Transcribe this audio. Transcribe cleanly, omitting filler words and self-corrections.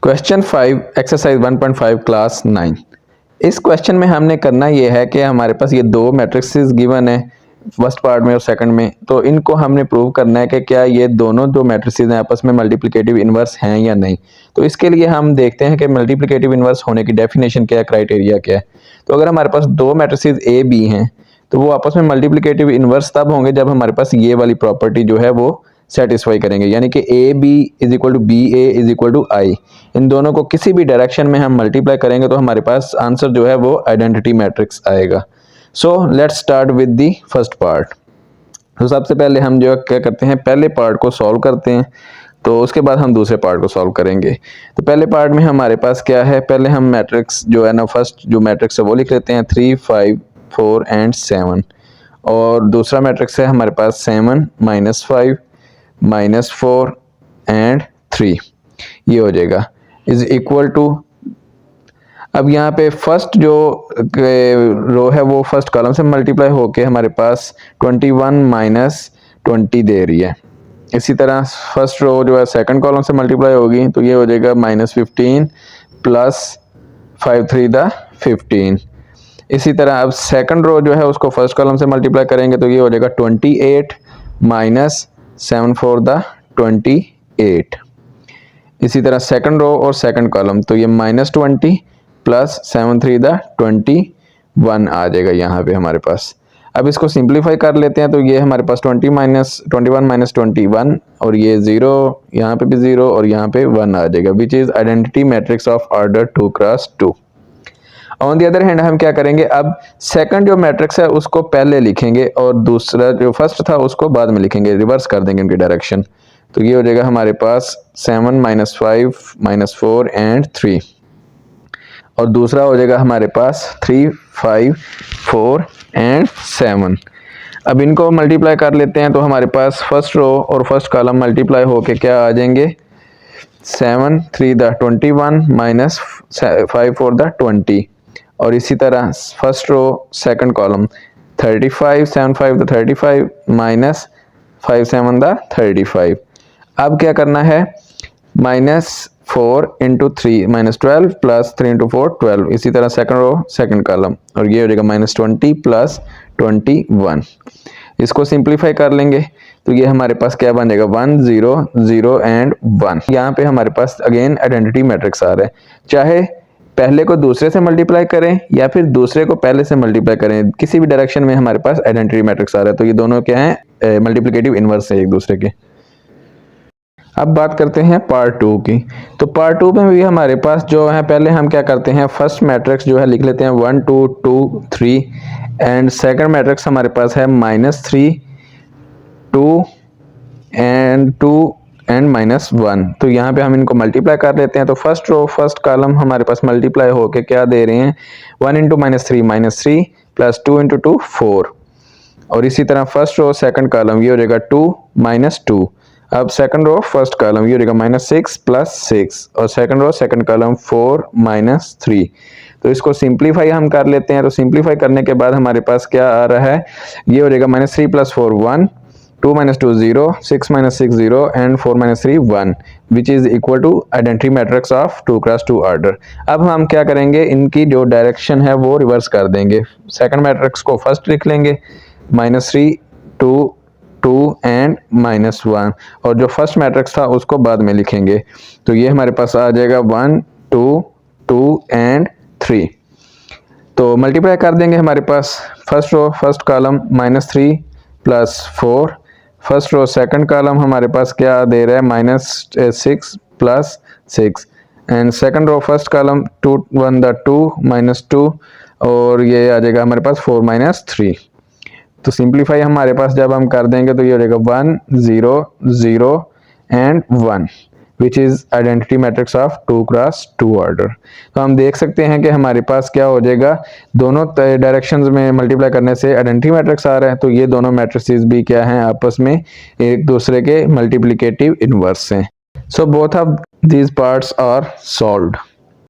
Question 5 exercise 1.5 class 9। इस question में हमने करना ये है कि हमारे पास ये दो मैट्रिक्सेस गिवन है फर्स्ट पार्ट में और सेकंड में, तो इनको हमने प्रूव करना है कि क्या ये दोनों जो मैट्रिसेस हैं आपस में मल्टीप्लिकेटिव इनवर्स हैं या नहीं। तो इसके लिए हम देखते हैं कि मल्टीप्लिकेटिव इनवर्स होने की डेफिनेशन क्या है, क्राइटेरिया क्या है। तो अगर हमारे पास दो मैट्रिसेस ए बी हैं तो वो आपस में मल्टीप्लिकेटिव इनवर्स तब होंगे जब हमारे पास ये वाली प्रॉपर्टी जो है वो सेटिस्फाई करेंगे, यानी कि A B is equal to B A is equal to I. इन दोनों को किसी भी डायरेक्शन में हम मल्टीप्लाई करेंगे तो हमारे पास आंसर जो है वो आइडेंटिटी मैट्रिक्स आएगा। So let's start with the first part. तो सबसे पहले हम जो क्या करते हैं, पहले पार्ट को सॉल्व करते हैं, तो उसके बाद हम दूसरे पार्ट को सॉल्व करेंगे। तो पहले पार्ट में हमारे पास क्या है, पहले हम मैट्रिक्स जो है ना, फर्स्ट जो मैट्रिक्स है वो लिख लेते हैं 3 5 4 एंड 7, और दूसरा मैट्रिक्स है हमारे पास 7 -5 -4 एंड 3, ये हो जाएगा इज इक्वल टू। अब यहाँ पे फर्स्ट जो रो है वो फर्स्ट कॉलम से मल्टीप्लाई होके हमारे पास 21 - 20 दे रही है। इसी तरह फर्स्ट रो जो है सेकंड कॉलम से मल्टीप्लाई होगी तो ये हो जाएगा -15 प्लस 5 3 15। इसी तरह अब सेकंड रो जो है उसको फर्स्ट कॉलम से मल्टीप्लाई करेंगे तो ये हो जाएगा 28 - 7 4 28। इसी तरह सेकंड रो और सेकंड कॉलम तो ये -20 प्लस 7 3 21 आ जाएगा यहाँ पे हमारे पास। अब इसको सिंप्लीफाई कर लेते हैं तो ये हमारे पास 21 - 21 और ये 0, यहाँ पे भी 0 और यहाँ पे 1 आ जाएगा, which is identity matrix of order 2 cross 2। On the other hand हम क्या करेंगे, अब सेकंड जो मैट्रिक्स है उसको पहले लिखेंगे और दूसरा जो फर्स्ट था उसको बाद में लिखेंगे, रिवर्स कर देंगे उनकी डायरेक्शन। तो ये हो जाएगा हमारे पास 7 -5 -4 एंड 3, और दूसरा हो जाएगा हमारे पास 3 5 4 एंड 7। अब इनको मल्टीप्लाई कर लेते हैं तो हमारे पास फर्स्ट रो और फर्स्ट कॉलम मल्टीप्लाई होके क्या आ जाएंगे, 7 3 21 -5 4 20, और इसी तरह फर्स्ट रो सेकंड कॉलम 35 7 5 35 -5 7 35। अब क्या करना है, -4 × 3 -12 प्लस 3 × 4 12। इसी तरह सेकंड रो सेकंड कॉलम, और ये हो जाएगा -20 प्लस 21। इसको सिंप्लीफाई कर लेंगे तो ये हमारे पास क्या बन जाएगा 1 0 0 एंड 1। यहाँ पे हमारे पास अगेन आइडेंटिटी मैट्रिक्स आ रहा है, चाहे पहले को दूसरे से मल्टीप्लाई करें या फिर दूसरे को पहले से मल्टीप्लाई करें, किसी भी डायरेक्शन में हमारे पास आइडेंटिटी मैट्रिक्स आ रहा है। तो ये दोनों क्या हैं, मल्टीप्लिकेटिव इनवर्स है एक दूसरे के। अब बात करते हैं पार्ट 2 की। तो पार्ट 2 में भी हमारे पास जो है, पहले हम क्या करते हैं, फर्स्ट मैट्रिक्स जो है लिख लेते हैं 1 2 2 3, एंड सेकंड मैट्रिक्स हमारे पास है -3 2 एंड 2 एंड -1। तो यहाँ पे हम इनको मल्टीप्लाई कर लेते हैं। तो फर्स्ट रो फर्स्ट कॉलम हमारे पास मल्टीप्लाई होके क्या दे रहे हैं, 1 × -3 प्लस 2 × 2 4, और इसी तरह फर्स्ट रो सेकंड कॉलम ये हो जाएगा 2 -2। अब सेकंड रो फर्स्ट कॉलम ये हो जाएगा -6 प्लस 6, और सेकंड रो सेकंड कॉलम 4 -3। तो इसको सिंप्लीफाई हम कर लेते हैं। तो सिंप्लीफाई करने के बाद हमारे पास क्या आ रहा है, ये हो जाएगा -3 + 4 1, 2 - 2 0, 6 - 6 0 and 4 - 3 1, which is equal to identity matrix of 2 cross 2 order. अब हम क्या करेंगे, इनकी जो डायरेक्शन है वो रिवर्स कर देंगे। सेकंड मैट्रिक्स को फर्स्ट लिख लेंगे, -3 2 2 एंड -1, और जो फर्स्ट मैट्रिक्स था उसको बाद में लिखेंगे। तो ये हमारे पास आ जाएगा 1 2 2 एंड 3। तो मल्टीप्लाई कर देंगे, हमारे पास first row first column -3 plus 4, first row second column हमारे पास क्या दे रहा है, -6 plus 6, and second row first column 2 1 2 -2, और ये आ जाएगा हमारे पास 4 -3। तो सिंप्लीफाई हमारे पास जब हम कर देंगे तो ये हो जाएगा 1 0 0 and 1, which is identity matrix of 2 cross 2 order. तो हम देख सकते हैं कि हमारे पास क्या हो जाएगा, दोनों डायरेक्शंस में मल्टीप्लाई करने से आइडेंटिटी मैट्रिक्स आ रहा है। तो ये दोनों मैट्रिसेस भी क्या हैं, आपस में एक दूसरे के मल्टीप्लिकेटिव इनवर्स हैं। So both of these parts are solved.